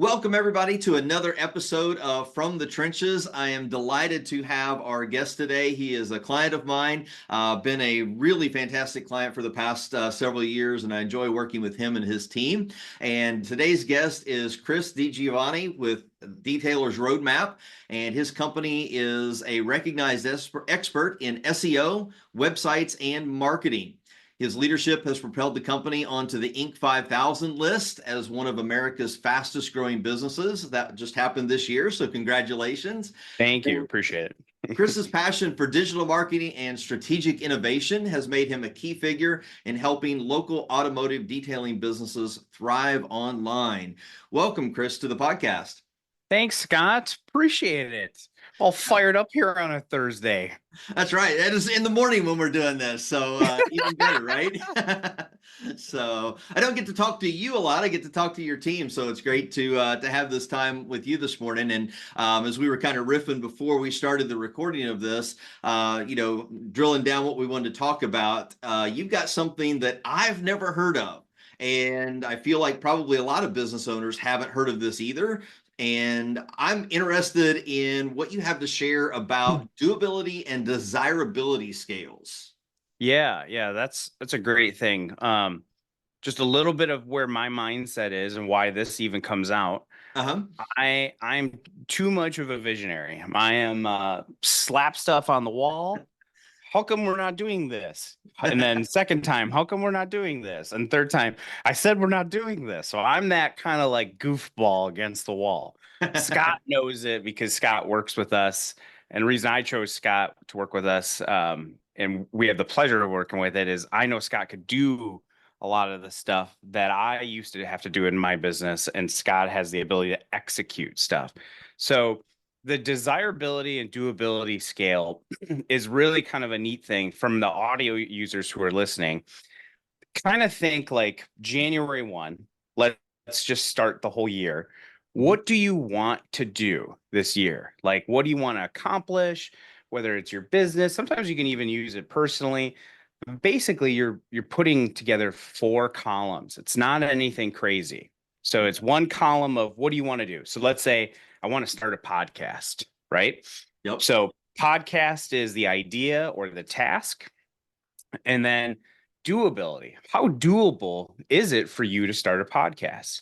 Welcome, everybody, to another episode of From the Trenches. I am delighted to have our guest today. He is a client of mine, been a really fantastic client for the past several years, and I enjoy working with him and his team. And today's guest is Chris DiGiovanni with Detailer's Roadmap, and his company is a recognized expert in SEO, websites, and marketing. His leadership has propelled the company onto the Inc. 5000 list as one of America's fastest growing businesses. That just happened this year, so congratulations. Thank you. Appreciate it. Chris's passion for digital marketing and strategic innovation has made him a key figure in helping local automotive detailing businesses thrive online. Welcome, Chris, to the podcast. Thanks, Scott. Appreciate it. All fired up here on a Thursday. That's right. It is in the morning when we're doing this, so even better, right? So I don't get to talk to you a lot. I get to talk to your team, so it's great to have this time with you this morning. And as we were kind of riffing before we started the recording of this, drilling down what we wanted to talk about, you've got something that I've never heard of. And I feel like probably a lot of business owners haven't heard of this either. And I'm interested in what you have to share about doability and desirability scales. Yeah, that's a great thing. Just a little bit of where my mindset is and why this even comes out. Uh-huh. I'm too much of a visionary. I am slap stuff on the wall. How come we're not doing this? And then second time, how come we're not doing this? And third time, I said we're not doing this. So I'm that kind of like goofball against the wall. Scott knows it because Scott works with us. And the reason I chose Scott to work with us, and we have the pleasure of working with it, is I know Scott could do a lot of the stuff that I used to have to do in my business. And Scott has the ability to execute stuff. So the desirability and doability scale is really kind of a neat thing from the audio users who are listening. Kind of think like January 1, let's just start the whole year. What do you want to do this year? Like, what do you want to accomplish? Whether it's your business, sometimes you can even use it personally. Basically, you're putting together 4 columns. It's not anything crazy. So it's one column of what do you want to do? So let's say I want to start a podcast, right? Yep. So podcast is the idea or the task. And then doability. How doable is it for you to start a podcast?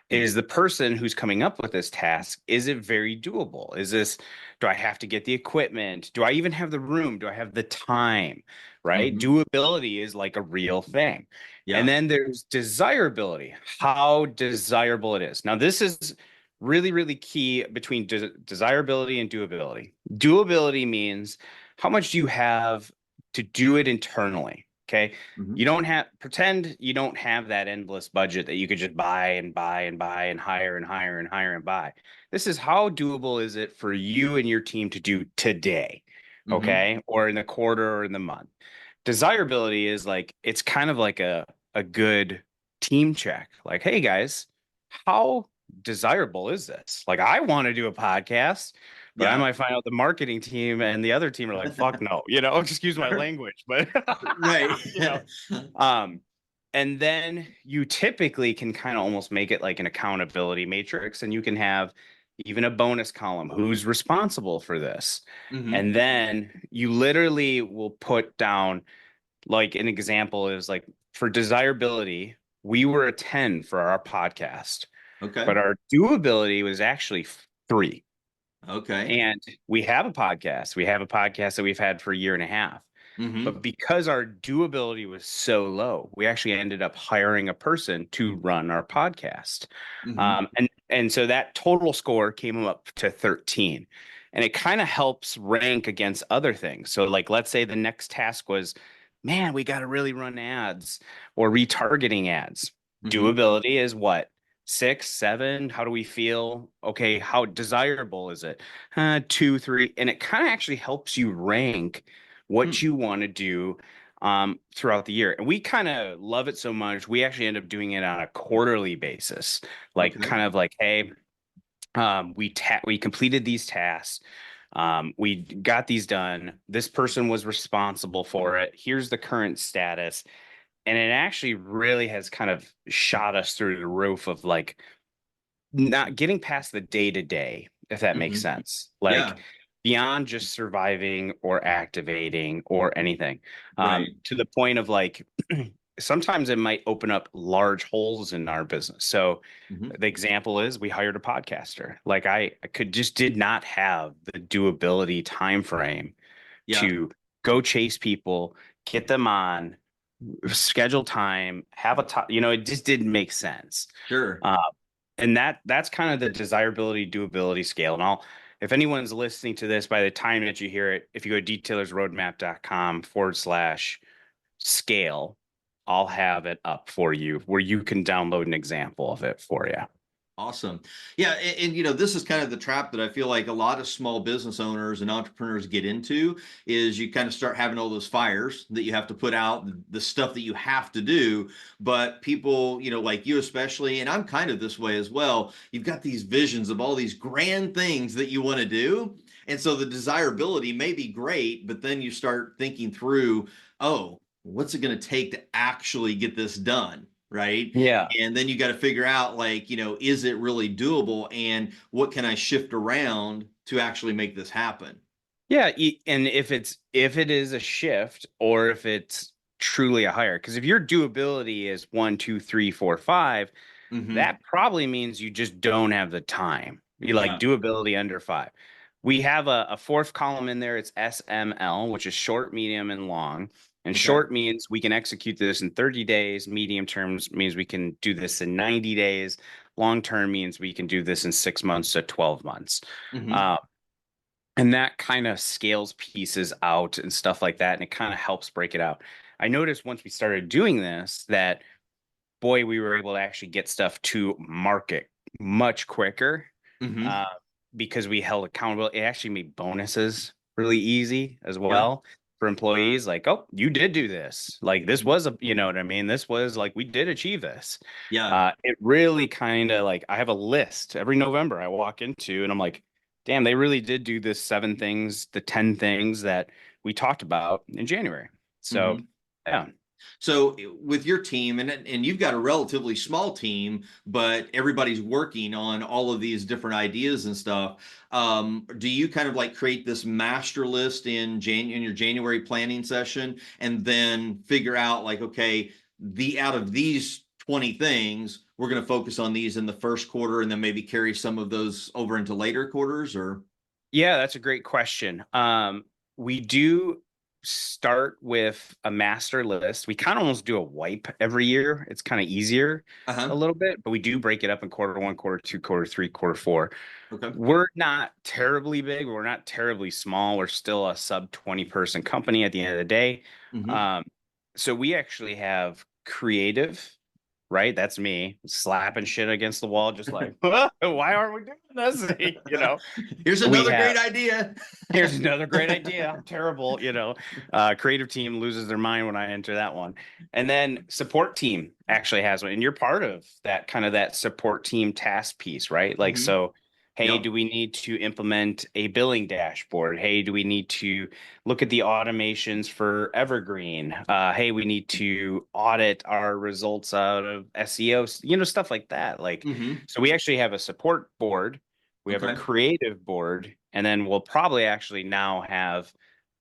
Is the person who's coming up with this task, is it very doable? Do I have to get the equipment? Do I even have the room? Do I have the time? Right? Doability is like a real thing. Yeah. And then there's desirability, how desirable it is. Now, this is really, really key between desirability and doability. Doability means how much do you have to do it internally? Okay. You don't pretend you don't have that endless budget that you could just buy and buy and buy and hire and hire and hire and buy. This is how doable is it for you and your team to do today, okay? Or in the quarter or in the month. Desirability is like, it's kind of like a good team check. Like, hey guys, how desirable is this? Like, I want to do a podcast. But I might find out the marketing team and the other team are like, fuck no, excuse my language, but Right. And then you typically can kind of almost make it like an accountability matrix, and you can have even a bonus column. Who's responsible for this? And then you literally will put down, like, an example is like for desirability, we were a 10 for our podcast. Okay. But our doability was actually 3. Okay. And we have a podcast. We have a podcast that we've had for a year and a half. But because our doability was so low, we actually ended up hiring a person to run our podcast. And so that total score came up to 13. And it kind of helps rank against other things. So like, let's say the next task was, man, we got to really run ads or retargeting ads. Doability is what? 6, 7. How do we feel? Okay. How desirable is it? 2, 3. And it kind of actually helps you rank what you want to do throughout the year. And we kind of love it so much. We actually end up doing it on a quarterly basis, like kind of like, hey, we completed these tasks. We got these done. This person was responsible for it. Here's the current status. And it actually really has kind of shot us through the roof of like not getting past the day to day, if that makes Hmm. sense. Like Yeah. beyond just surviving or activating or anything, Right. to the point of like, sometimes it might open up large holes in our business. So Hmm. the example is we hired a podcaster. Like I could just did not have the doability time frame Yeah. to go chase people, get them on, schedule time, have a time, it just didn't make sense. Sure. Uh, and that's kind of the desirability doability scale. And if anyone's listening to this by the time that you hear it, if you go to detailersroadmap.com/scale, I'll have it up for you where you can download an example of it for you. Awesome. Yeah, this is kind of the trap that I feel like a lot of small business owners and entrepreneurs get into is you kind of start having all those fires that you have to put out, the stuff that you have to do, but people, like you especially, and I'm kind of this way as well, you've got these visions of all these grand things that you want to do. And so the desirability may be great, but then you start thinking through, oh, what's it going to take to actually get this done? Right. Yeah. And then you got to figure out, like, is it really doable, and what can I shift around to actually make this happen? Yeah, and if it is a shift or if it's truly a hire, because if your doability is 1, 2, 3, 4, 5, Hmm. that probably means you just don't have the time. You like Yeah. doability under 5. We have a fourth column in there. It's SML, which is short, medium, and long. And Okay. short means we can execute this in 30 days. Medium terms means we can do this in 90 days. Long term means we can do this in 6 months to 12 months. Hmm. Uh, and that kind of scales pieces out and stuff like that. And it kind of helps break it out. I noticed once we started doing this that, boy, we were able to actually get stuff to market much quicker, Hmm. uh, because we held accountable. It actually made bonuses really easy as Yeah. well for employees. Like, oh, you did do this. Like, this Mhm. was a, you know what I mean? This was like, we did achieve this. Yeah. It really kind of like, I have a list every November I walk into, and I'm like, damn, they really did do this 7 things, the 10 things that we talked about in January. So, Hmm. yeah. So with your team, and you've got a relatively small team, but everybody's working on all of these different ideas and stuff. Do you kind of like create this master list in your January planning session, and then figure out, like, okay, the out of these 20 things, we're going to focus on these in the first quarter, and then maybe carry some of those over into later quarters, or? Yeah, that's a great question. We do start with a master list. We kind of almost do a wipe every year. It's kind of easier a Uh-huh. little bit, but we do break it up in quarter 1, quarter 2, quarter 3, quarter 4. Okay. We're not terribly big. We're not terribly small. We're still a sub 20 person company at the end of the day. Hmm. Um, so we actually have creative, right? That's me slapping shit against the wall, just like, why aren't we doing this? Here's We another have great idea. Here's another great idea. I'm terrible, creative team loses their mind when I enter that one. And then support team actually has one. And you're part of that kind of that support team task piece, right? Like, Hmm. so, hey, Yep. do we need to implement a billing dashboard? Hey, do we need to look at the automations for Evergreen? Hey, we need to audit our results out of SEO, stuff like that. Like, Hmm. so we actually have a support board, we have a Okay. creative board, and then we'll probably actually now have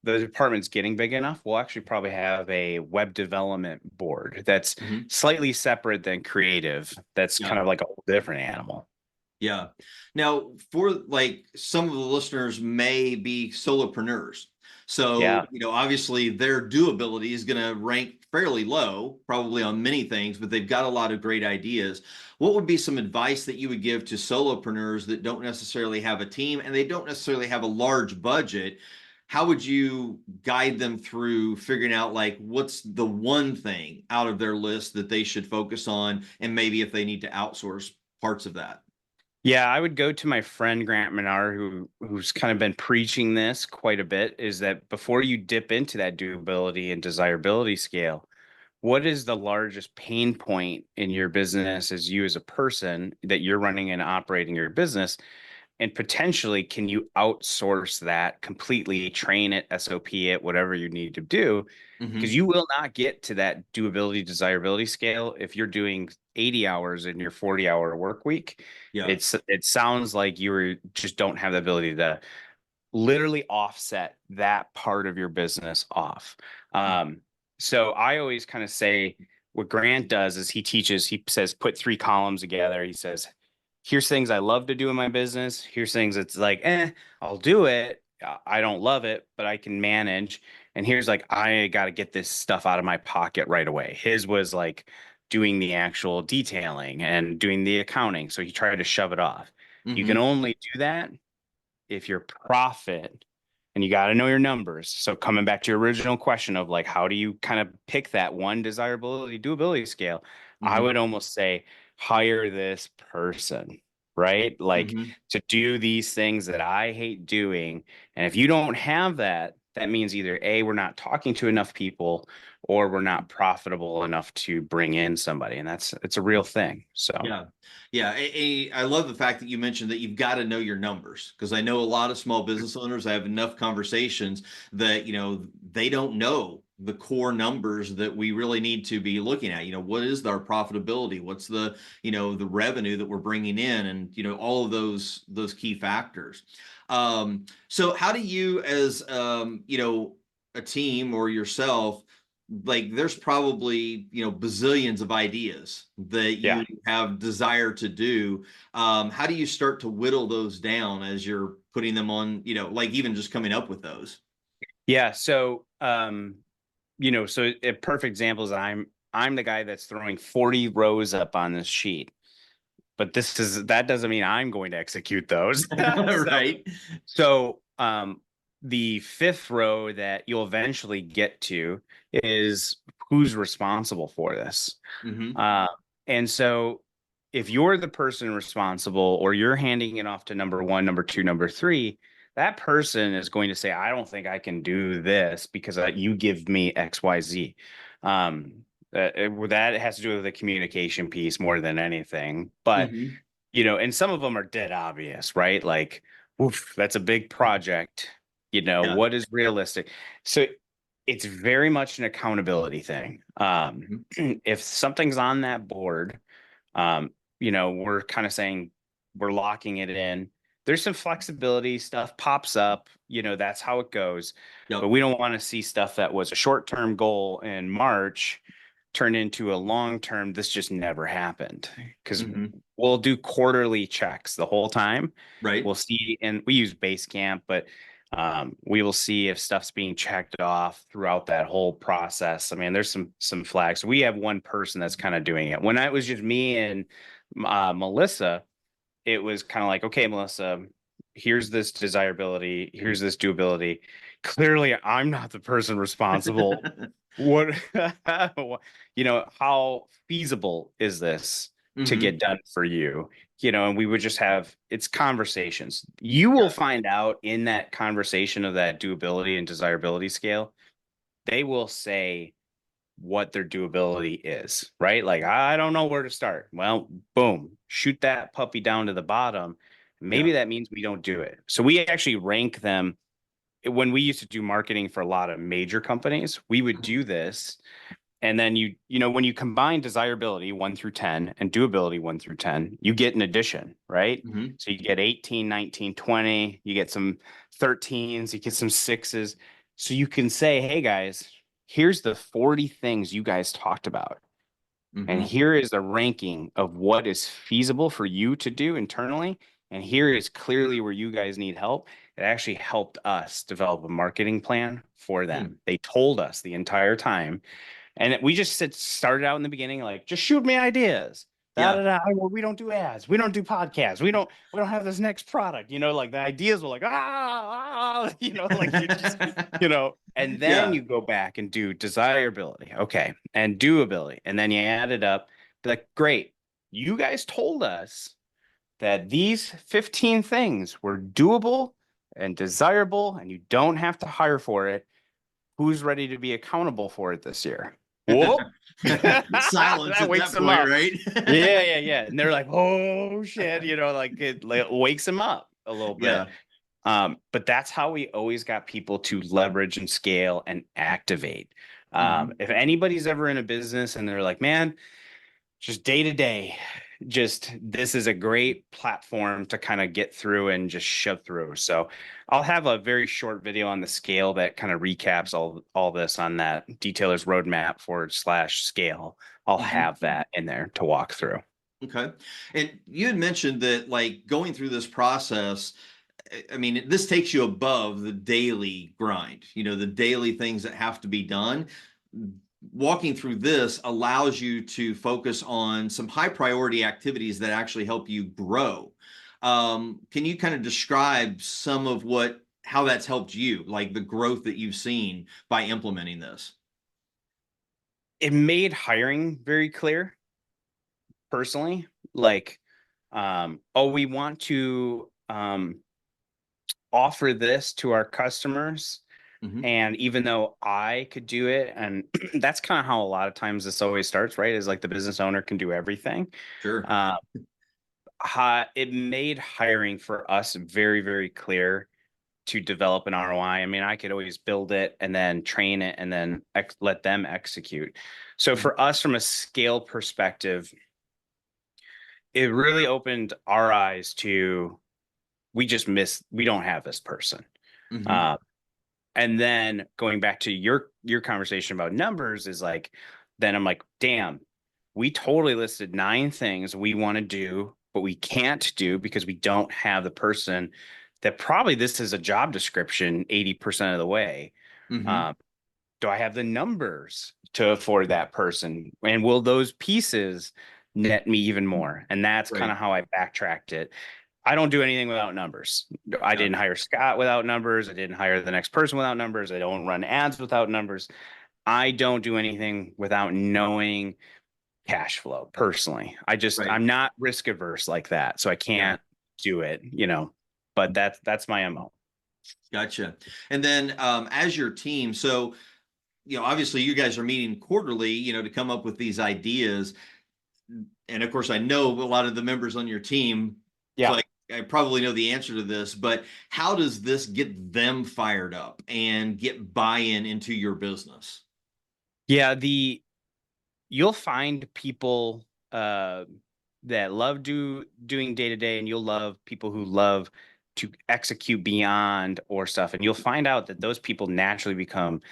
the department's getting big enough. We'll actually probably have a web development board that's Hmm. slightly separate than creative. That's Yeah. kind of like a whole different animal. Yeah. Now, for like some of the listeners may be solopreneurs. So, Yeah. obviously their doability is going to rank fairly low, probably on many things, but they've got a lot of great ideas. What would be some advice that you would give to solopreneurs that don't necessarily have a team and they don't necessarily have a large budget? How would you guide them through figuring out, like, what's the one thing out of their list that they should focus on, and maybe if they need to outsource parts of that? Yeah, I would go to my friend Grant Menard, who's kind of been preaching this quite a bit, is that before you dip into that doability and desirability scale, what is the largest pain point in your business as you as a person that you're running and operating your business? And potentially, can you outsource that completely, train it, SOP it, whatever you need to do? Hmm. Because you will not get to that doability, desirability scale if you're doing 80 hours in your 40-hour work week. Yeah. It sounds like you just don't have the ability to literally offset that part of your business off. So I always kind of say what Grant does is he says, put three columns together. He says, here's things I love to do in my business. Here's things it's like, I'll do it. I don't love it, but I can manage. And here's like, I got to get this stuff out of my pocket right away. His was like doing the actual detailing and doing the accounting. So he tried to shove it off. You can Hmm. only do that if your profit, and you got to know your numbers. So coming back to your original question of like, how do you kind of pick that one desirability doability scale? I Hmm. would almost say hire this person, right? Like Hmm. to do these things that I hate doing. And if you don't have that, that means either A, we're not talking to enough people, or we're not profitable enough to bring in somebody. And it's a real thing. So Yeah. Yeah. I love the fact that you mentioned that you've got to know your numbers, because I know a lot of small business owners. I have enough conversations that, they don't know the core numbers that we really need to be looking at. What is our profitability? What's the revenue that we're bringing in, and, all of those key factors. So how do you, as, a team or yourself, like, there's probably bazillions of ideas that yeah. you have desire to do. How do you start to whittle those down as you're putting them on, like, even just coming up with those? Yeah. So so a perfect example is I'm the guy that's throwing 40 rows up on this sheet. But that doesn't mean I'm going to execute those. So Right. so the fifth row that you'll eventually get to is who's responsible for this. Hmm. Uh, and so if you're the person responsible or you're handing it off to number one, number two, number three, that person is going to say, I don't think I can do this because you give me XYZ. That has to do with the communication piece more than anything. But, Hmm. and some of them are dead obvious, right? Like, oof, that's a big project. Yeah. What is realistic? So it's very much an accountability thing. Hmm. If something's on that board, we're kind of saying we're locking it in. There's some flexibility, stuff pops up, that's how it goes. But Yep. we don't want to see stuff that was a short-term goal in March turn into a long-term, this just never happened. Because Hmm. we'll do quarterly checks the whole time. Right. We'll see, and we use Basecamp, but we will see if stuff's being checked off throughout that whole process. I mean, there's some flags. We have one person that's kind of doing it. When it was just me and Melissa, it was kind of like, okay, Melissa, here's this desirability, here's this doability. Clearly, I'm not the person responsible. What, how feasible is this to Hmm. get done for you? And we would just have it's conversations. You will find out in that conversation of that doability and desirability scale, they will say what their doability is, right? Like, I don't know where to start. Well, boom, shoot that puppy down to the bottom. Yeah. Maybe that means we don't do it. So we actually rank them. When we used to do marketing for a lot of major companies, we would Mhm. do this. And then when you combine desirability 1 through 10 and doability 1 through 10, you get an addition, right? Mhm. So you get 18, 19, 20, you get some 13s, you get some sixes. So you can say, hey guys, here's the 40 things you guys talked about. And Mhm. here is a ranking of what is feasible for you to do internally. And here is clearly where you guys need help. It actually helped us develop a marketing plan for Hmm. them. They told us the entire time, and we just started out in the beginning, like, just shoot me ideas. Da, Yeah. da, da. Well, we don't do ads. We don't do podcasts. We don't have this next product. Like the ideas were like, like you just, and then Yeah. you go back and do desirability. Okay. And doability. And then you add it up. Be like, great. You guys told us that these 15 things were doable and desirable, and you don't have to hire for it. Who's ready to be accountable for it this year? Whoop. Silence That at wakes that them point, up. right? Yeah, yeah, yeah. And they're like, oh shit, like it wakes them up. a little Yeah. bit. But that's how we always got people to leverage and scale and activate. Mhm. If anybody's ever in a business and they're like, man, just day to day, just this is a great platform to kind of get through and just shove through. So I'll have a very short video on the scale that kind of recaps all this on that detailer's roadmap / scale. I'll Mhm. have that in there to walk through. Okay. And you had mentioned that like going through this process, I mean, this takes you above the daily grind, the daily things that have to be done. Walking through this allows you to focus on some high priority activities that actually help you grow. Can you kind of describe some of how that's helped you, like the growth that you've seen by implementing this? It made hiring very clear personally. Like, oh, we want to offer this to our customers. Hmm. And even though I could do it, and that's kind of how a lot of times this always starts, right? Is like the business owner can do everything. Sure. Uh, it made hiring for us very, very clear to develop an ROI. I mean, I could always build it and then train it and then let them execute. So Hmm. for us, from a scale perspective, it really opened our eyes to we don't have this person. Hmm. Uh, and then going back to your conversation about numbers is like, then I'm like, damn, we totally listed 9 things we want to do, but we can't do because we don't have the person that probably this is a job description 80% of the way. Hmm. Um, do I have the numbers to afford that person? And will those pieces net me even more? And that's kind Right. of how I backtracked it. I don't do anything without numbers. I Yeah. didn't hire Scott without numbers. I didn't hire the next person without numbers. I don't run ads without numbers. I don't do anything without knowing cash flow personally. Right. I'm not risk averse like that. So I Yeah. can't do it. But that's my MO. Gotcha. And then as your team, so obviously you guys are meeting quarterly, to come up with these ideas. And of course, I know a lot of the members on your team, so Yeah. I probably know the answer to this, but how does this get them fired up and get buy-in into your business? Yeah, you'll find people that love doing day to day, and you'll love people who love to execute beyond or stuff. And you'll find out that those people naturally become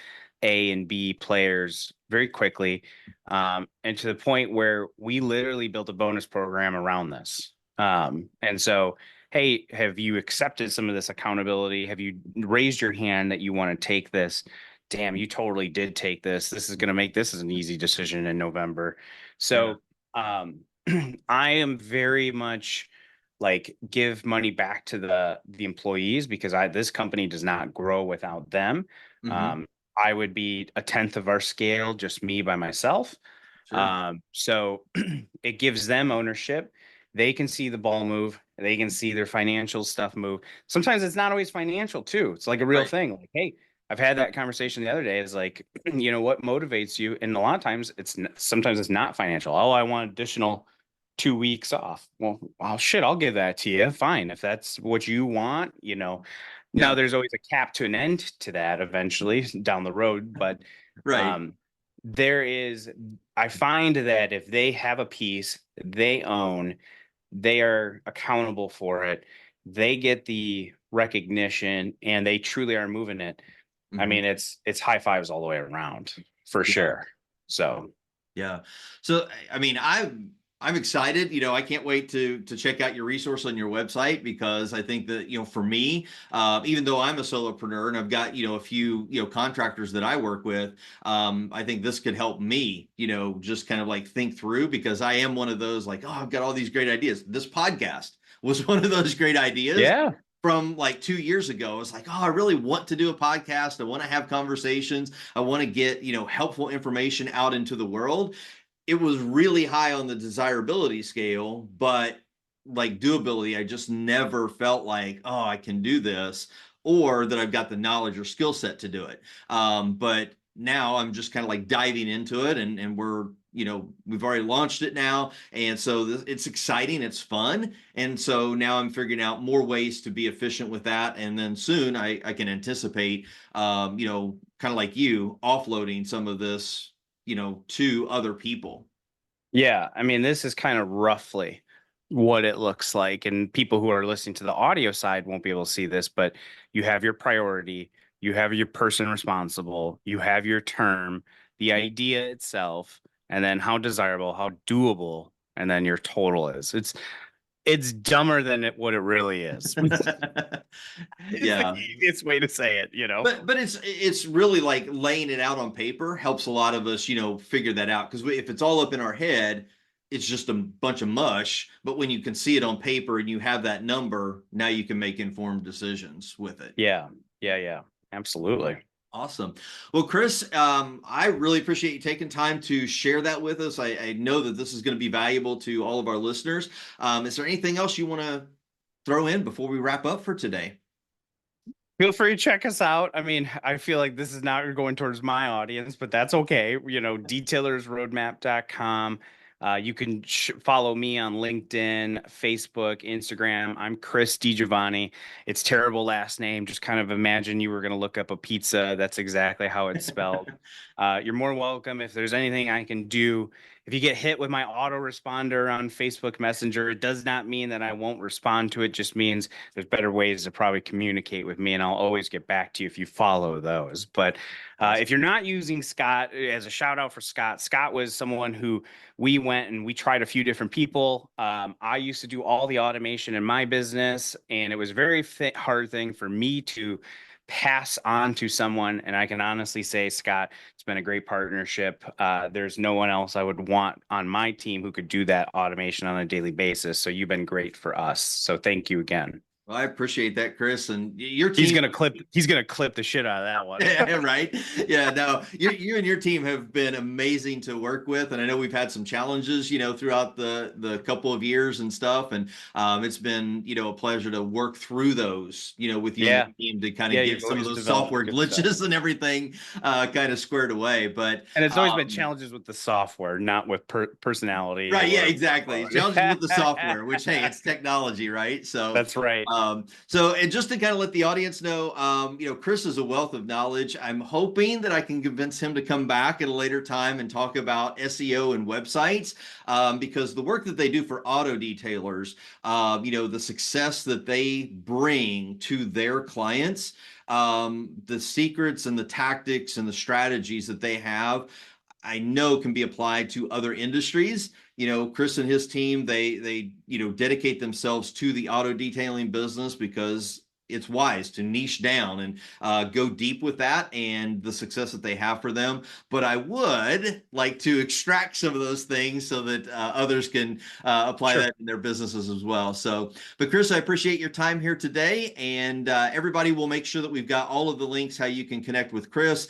A and B players very quickly, and to the point where we literally built a bonus program around this. And so, hey, have you accepted some of this accountability? Have you raised your hand that you want to take this? Damn, you totally did take this. This is going to make this as an easy decision in November. Yeah. So, I am very much like give money back to the employees because this company does not grow without them. Hmm. Um, I would be a tenth of our scale, just me by myself. Sure. So it gives them ownership. They can see the ball move. They can see their financial stuff move. Sometimes it's not always financial too. It's like a real Right. thing. Like, hey, I've had that conversation the other day. Is like, what motivates you? And a lot of times sometimes it's not financial. Oh, I want additional 2 weeks off. Well, shit, I'll give that to you. Fine. If that's what you want. Now Yeah. there's always a cap to an end to that eventually down the road, but Right. um, there is, I find that if they have a piece they own, they are accountable for it, they get the recognition, and they truly are moving it. I Hmm. mean, it's high fives all the way around for Yeah. sure. So Yeah. So I mean, I'm excited. I can't wait to check out your resource on your website because I think that for me, even though I'm a solopreneur and I've got a few contractors that I work with, I think this could help me just kind of like think through because I am one of those like, oh, I've got all these great ideas. This podcast was one of those great ideas yeah. from like 2 years ago. It's like, oh, I really want to do a podcast. I want to have conversations. I want to get, helpful information out into the world. It was really high on the desirability scale, but like doability, I just never felt like, oh, I can do this or that I've got the knowledge or skill set to do it. But now I'm just kind of like diving into it and we're we've already launched it now. And so it's exciting. It's fun. And so now I'm figuring out more ways to be efficient with that. And then soon I can anticipate, kind of like you, offloading some of this, to other people. Yeah, I mean, this is kind of roughly what it looks like. And people who are listening to the audio side won't be able to see this, but you have your priority, you have your person responsible, you have your term, the idea itself, and then how desirable, how doable, and then your total is. It's dumber than what it really is. It's the Yeah. easiest way to say it, you know? But it's really like laying it out on paper helps a lot of us, figure that out. Because if it's all up in our head, it's just a bunch of mush. But when you can see it on paper and you have that number, now you can make informed decisions with it. Yeah, yeah, yeah, absolutely. Awesome. Well, Chris, I really appreciate you taking time to share that with us. I know that this is going to be valuable to all of our listeners. Is there anything else you want to throw in before we wrap up for today? Feel free to check us out. I mean, I feel like this is not going towards my audience, but that's okay. Detailersroadmap.com. You can follow me on LinkedIn, Facebook, Instagram. I'm Chris DiGiovanni. It's terrible last name. Just kind of imagine you were going to look up a pizza. That's exactly how it's spelled. You're more welcome. If there's anything I can do, if you get hit with my autoresponder on Facebook Messenger, it does not mean that I won't respond to it. It just means there's better ways to probably communicate with me, and I'll always get back to you if you follow those. But if you're not using Scott, as a shout out for Scott, Scott was someone who we went and we tried a few different people. I used to do all the automation in my business, and it was a very hard thing for me to pass on to someone. And I can honestly say, Scott, it's been a great partnership. There's no one else I would want on my team who could do that automation on a daily basis. So you've been great for us. So thank you again. Well, I appreciate that, Chris, and your team. He's gonna clip the shit out of that one. Yeah, right. Yeah, no, you and your team have been amazing to work with, and I know we've had some challenges, throughout the couple of years and stuff, and it's been, a pleasure to work through those, with you and Yeah. your team to kind of Yeah, get you've some of always those developed software good glitches stuff. and everything kind of squared away. But And it's always been challenges with the software, not with personality. right, yeah, Or exactly. Challenges with the software, which hey, it's technology, right? So That's right. and just to kind of let the audience know, Chris is a wealth of knowledge. I'm hoping that I can convince him to come back at a later time and talk about SEO and websites, because the work that they do for auto detailers, the success that they bring to their clients, the secrets and the tactics and the strategies that they have, I know can be applied to other industries. Chris and his team, they dedicate themselves to the auto detailing business because it's wise to niche down and go deep with that and the success that they have for them. But I would like to extract some of those things so that others can apply that in their businesses as well. So, but Chris, I appreciate your time here today, and everybody will make sure that we've got all of the links how you can connect with Chris,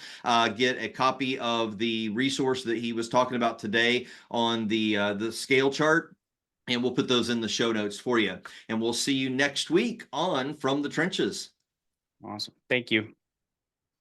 get a copy of the resource that he was talking about today on the scale chart. And we'll put those in the show notes for you. And we'll see you next week on From the Trenches. Awesome. Thank you.